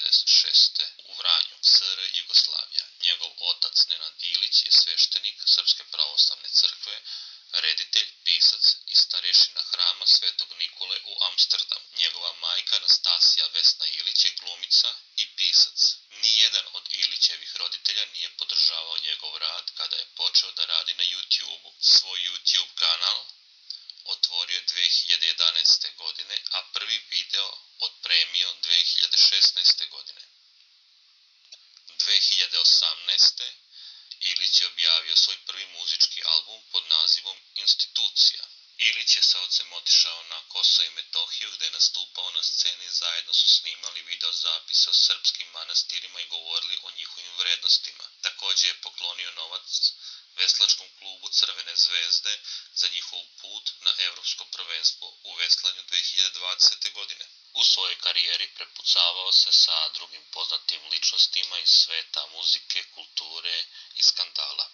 1996. u Vranju, SR Jugoslavija. Njegov otac Nenad Ilić je sveštenik Srpske pravoslavne crkve, reditelj, pisac i starešina Hrama Svetog Nikole u Amsterdamu. Njegova majka Nastasija Vesna Ilić je glumica i pisac. Nijedan od Ilićevih roditelja nije podržavao njegov rad kada je počeo da radi na YouTube-u. Svoj YouTube kanal otvorio je 2011. godine, a prvi video otpremio 2016. godine. 2018. Ilić je objavio svoj prvi muzički album pod nazivom Institucija. Ilić je sa ocem otišao na Kosovo i Metohiju gde je nastupao na sceni, zajedno su snimali video zapise o srpskim manastirima i govorili o njihovim vrednostima. Takođe je poklonio novac veslačkom klubu Crvene zvezde za njihov put na evropsko prvenstvo u veslanju 2020. godine. U svojoj karijeri prepucavao se sa drugim poznatim ličnostima iz sveta muzike, kulture i skandala.